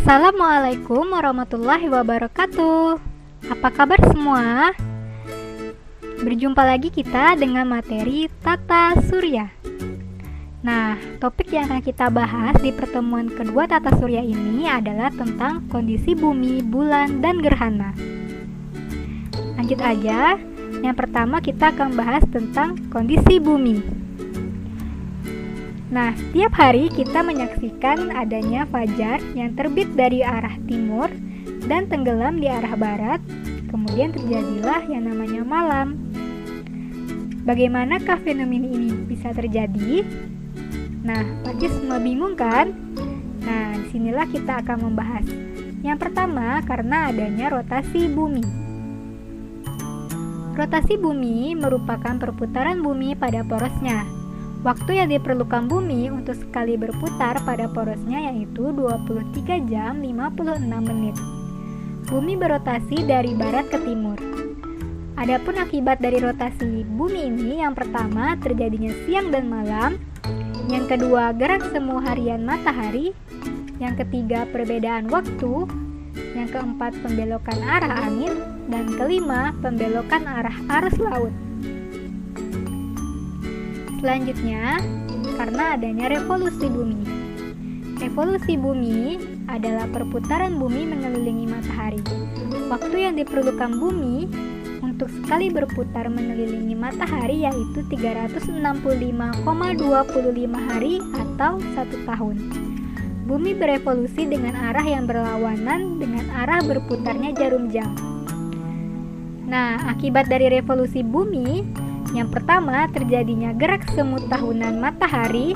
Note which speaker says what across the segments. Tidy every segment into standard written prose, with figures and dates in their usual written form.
Speaker 1: Assalamualaikum warahmatullahi wabarakatuh. Apa kabar semua? Berjumpa lagi kita dengan materi Tata Surya. Nah, topik yang akan kita bahas di pertemuan kedua Tata Surya ini adalah tentang kondisi bumi, bulan, dan gerhana. Lanjut aja. Yang pertama kita akan bahas tentang kondisi bumi. Nah, setiap hari kita menyaksikan adanya fajar yang terbit dari arah timur dan tenggelam di arah barat, kemudian terjadilah yang namanya malam. Bagaimanakah fenomena ini bisa terjadi? Nah, pasti semua bingung kan? Nah, disinilah kita akan membahas. Yang pertama, karena adanya rotasi bumi. Rotasi bumi merupakan perputaran bumi pada porosnya. Waktu yang diperlukan bumi untuk sekali berputar pada porosnya yaitu 23 jam 56 menit. Bumi berotasi dari barat ke timur. Adapun akibat dari rotasi bumi ini, yang pertama terjadinya siang dan malam, yang kedua gerak semu harian matahari, yang ketiga perbedaan waktu, yang keempat pembelokan arah angin, dan kelima pembelokan arah arus laut. Selanjutnya, karena adanya revolusi bumi. Revolusi bumi adalah perputaran bumi mengelilingi matahari. Waktu yang diperlukan bumi untuk sekali berputar mengelilingi matahari yaitu 365,25 hari atau 1 tahun. Bumi berevolusi dengan arah yang berlawanan dengan arah berputarnya jarum jam. Nah, akibat dari revolusi bumi, yang pertama terjadinya gerak semu tahunan matahari,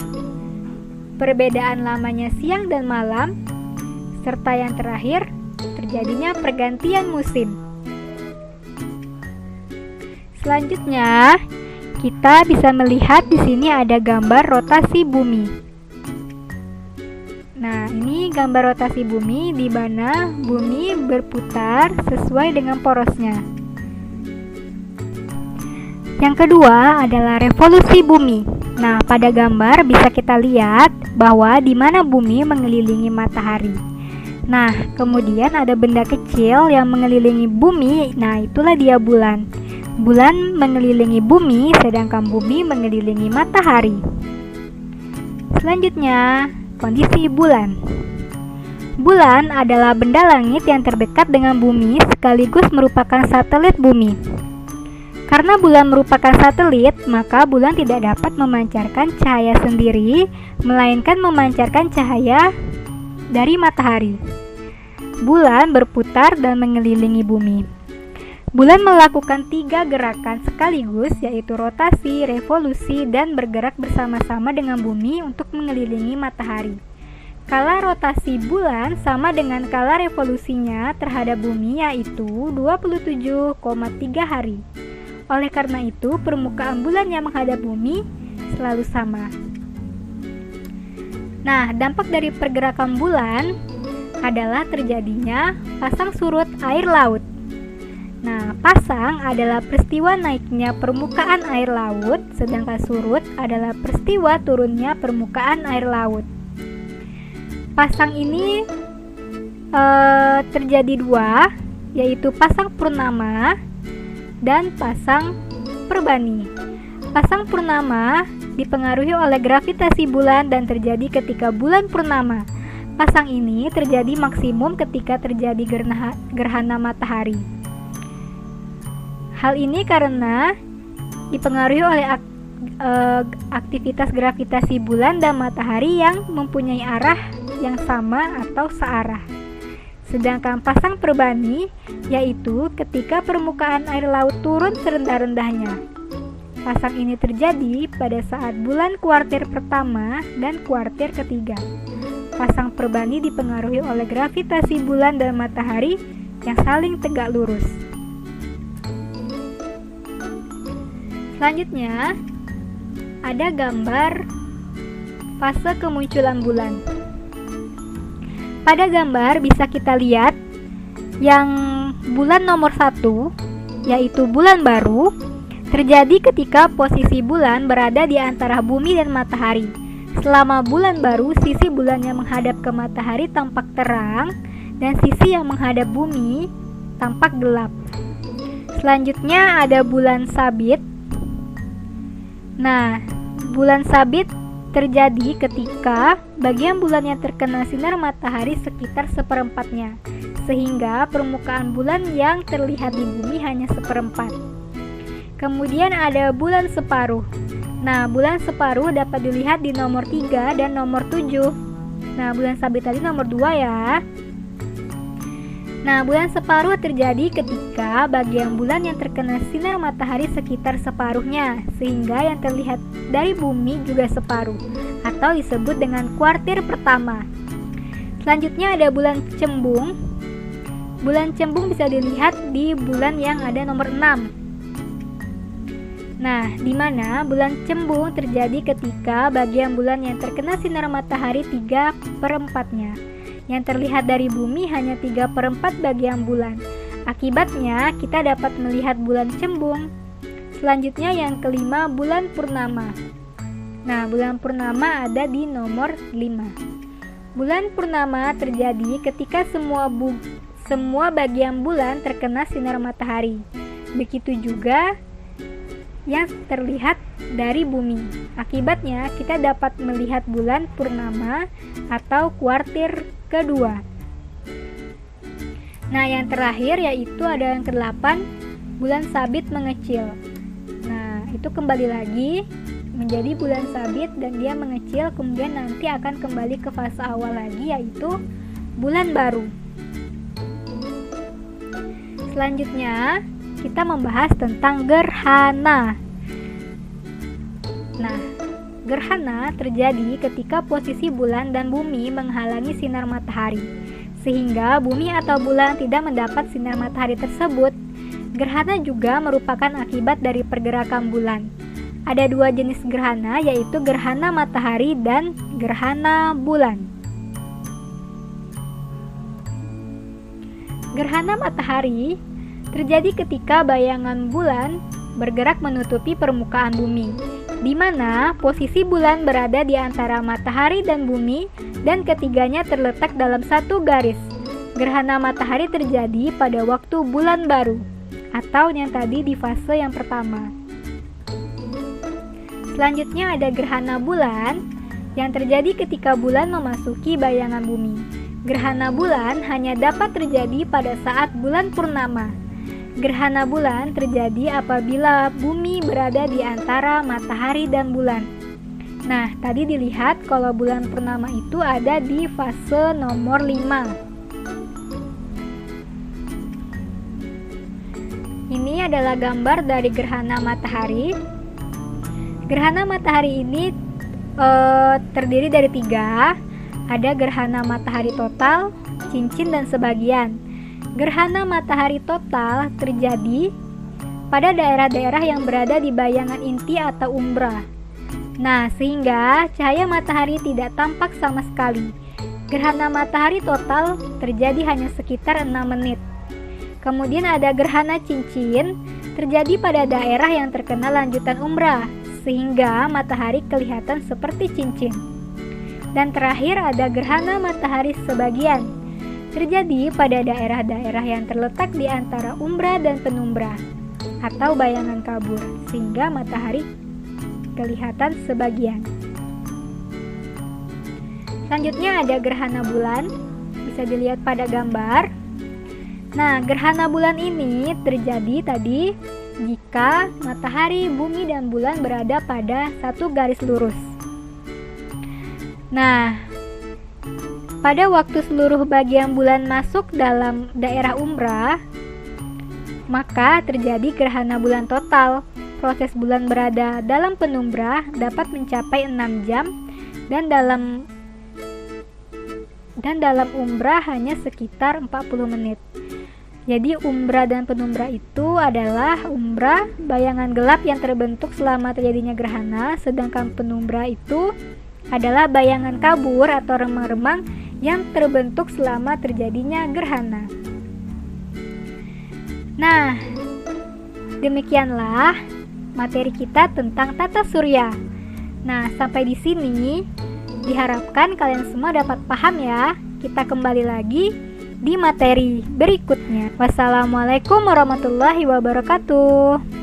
Speaker 1: perbedaan lamanya siang dan malam, serta yang terakhir terjadinya pergantian musim. Selanjutnya, kita bisa melihat di sini ada gambar rotasi bumi. Nah, ini gambar rotasi bumi di mana bumi berputar sesuai dengan porosnya. Yang kedua adalah revolusi bumi. Nah, pada gambar bisa kita lihat bahwa di mana bumi mengelilingi matahari. Nah, kemudian ada benda kecil yang mengelilingi bumi. Nah, itulah dia bulan. Bulan mengelilingi bumi, sedangkan bumi mengelilingi matahari. Selanjutnya, kondisi bulan. Bulan adalah benda langit yang terdekat dengan bumi sekaligus merupakan satelit bumi. Karena bulan merupakan satelit, maka bulan tidak dapat memancarkan cahaya sendiri, melainkan memancarkan cahaya dari matahari. Bulan berputar dan mengelilingi bumi. Bulan melakukan 3 gerakan sekaligus, yaitu rotasi, revolusi, dan bergerak bersama-sama dengan bumi untuk mengelilingi matahari. Kala rotasi bulan sama dengan kala revolusinya terhadap bumi, yaitu 27,3 hari. Oleh karena itu, permukaan bulan yang menghadap bumi selalu sama. Nah, dampak dari pergerakan bulan adalah terjadinya pasang surut air laut. Nah, pasang adalah peristiwa naiknya permukaan air laut, sedangkan surut adalah peristiwa turunnya permukaan air laut. Pasang ini terjadi 2, yaitu pasang purnama dan pasang perbani. Pasang purnama dipengaruhi oleh gravitasi bulan dan terjadi ketika bulan purnama. Pasang ini terjadi maksimum ketika terjadi gerhana matahari. Hal ini karena dipengaruhi oleh aktivitas gravitasi bulan dan matahari yang mempunyai arah yang sama atau searah. Sedangkan pasang perbani yaitu ketika permukaan air laut turun serendah-rendahnya. Pasang ini terjadi pada saat bulan kuartir pertama dan kuartir ketiga. Pasang perbani dipengaruhi oleh gravitasi bulan dan matahari yang saling tegak lurus. Selanjutnya, ada gambar fase kemunculan bulan. Pada gambar bisa kita lihat yang bulan nomor 1, yaitu bulan baru, terjadi ketika posisi bulan berada di antara bumi dan matahari. Selama bulan baru, sisi bulan yang menghadap ke matahari tampak terang dan sisi yang menghadap bumi tampak gelap. Selanjutnya ada bulan sabit. Nah, bulan sabit terjadi ketika bagian bulan yang terkena sinar matahari sekitar seperempatnya, sehingga permukaan bulan yang terlihat di bumi hanya seperempat. Kemudian ada bulan separuh. Nah, bulan separuh dapat dilihat di nomor 3 dan nomor 7. Nah, bulan sabit tadi nomor 2 ya. Nah, bulan separuh terjadi ketika bagian bulan yang terkena sinar matahari sekitar separuhnya, sehingga yang terlihat dari bumi juga separuh, atau disebut dengan kuartir pertama. Selanjutnya ada bulan cembung. Bulan cembung bisa dilihat di bulan yang ada nomor 6. Nah, di mana bulan cembung terjadi ketika bagian bulan yang terkena sinar matahari 3/4-nya. Yang terlihat dari bumi hanya 3/4 bagian bulan. Akibatnya, kita dapat melihat bulan cembung. Selanjutnya yang kelima, bulan purnama. Nah, bulan purnama ada di nomor 5. Bulan purnama terjadi ketika semua bagian bulan terkena sinar matahari. Begitu juga yang terlihat dari bumi. Akibatnya, kita dapat melihat bulan purnama atau kuartir kedua. Nah, yang terakhir yaitu ada yang ke-8, bulan sabit mengecil. Nah, itu kembali lagi menjadi bulan sabit dan dia mengecil, kemudian nanti akan kembali ke fase awal lagi yaitu bulan baru. Selanjutnya, kita membahas tentang gerhana. Nah, gerhana terjadi ketika posisi bulan dan bumi menghalangi sinar matahari, sehingga bumi atau bulan tidak mendapat sinar matahari tersebut. Gerhana juga merupakan akibat dari pergerakan bulan. Ada 2 jenis gerhana, yaitu gerhana matahari dan gerhana bulan. Gerhana matahari terjadi ketika bayangan bulan bergerak menutupi permukaan bumi, di mana posisi bulan berada di antara matahari dan bumi dan ketiganya terletak dalam satu garis. Gerhana matahari terjadi pada waktu bulan baru atau yang tadi di fase yang pertama. Selanjutnya ada gerhana bulan yang terjadi ketika bulan memasuki bayangan bumi. Gerhana bulan hanya dapat terjadi pada saat bulan purnama. Gerhana bulan terjadi apabila bumi berada di antara matahari dan bulan. Nah, tadi dilihat kalau bulan purnama itu ada di fase nomor 5. Ini adalah gambar dari gerhana matahari. Gerhana matahari ini terdiri dari 3. Ada gerhana matahari total, cincin, dan sebagian. Gerhana matahari total terjadi pada daerah-daerah yang berada di bayangan inti atau umbra. Nah, sehingga cahaya matahari tidak tampak sama sekali. Gerhana matahari total terjadi hanya sekitar 6 menit. Kemudian ada gerhana cincin, terjadi pada daerah yang terkena lanjutan umbra, sehingga matahari kelihatan seperti cincin. Dan terakhir ada gerhana matahari sebagian, terjadi pada daerah-daerah yang terletak di antara umbra dan penumbra atau bayangan kabur, sehingga matahari kelihatan sebagian. Selanjutnya ada gerhana bulan, bisa dilihat pada gambar. Nah, gerhana bulan ini terjadi tadi jika matahari, bumi, dan bulan berada pada satu garis lurus. Nah, pada waktu seluruh bagian bulan masuk dalam daerah umbra, maka terjadi gerhana bulan total. Proses bulan berada dalam penumbra dapat mencapai 6 jam dan dalam umbra hanya sekitar 40 menit. Jadi umbra dan penumbra itu adalah umbra, bayangan gelap yang terbentuk selama terjadinya gerhana, sedangkan penumbra itu adalah bayangan kabur atau remang-remang yang terbentuk selama terjadinya gerhana. Nah, demikianlah materi kita tentang tata surya. Nah, sampai di sini Diharapkan kalian semua dapat paham ya. Kita kembali lagi di materi berikutnya. Wassalamualaikum warahmatullahi wabarakatuh.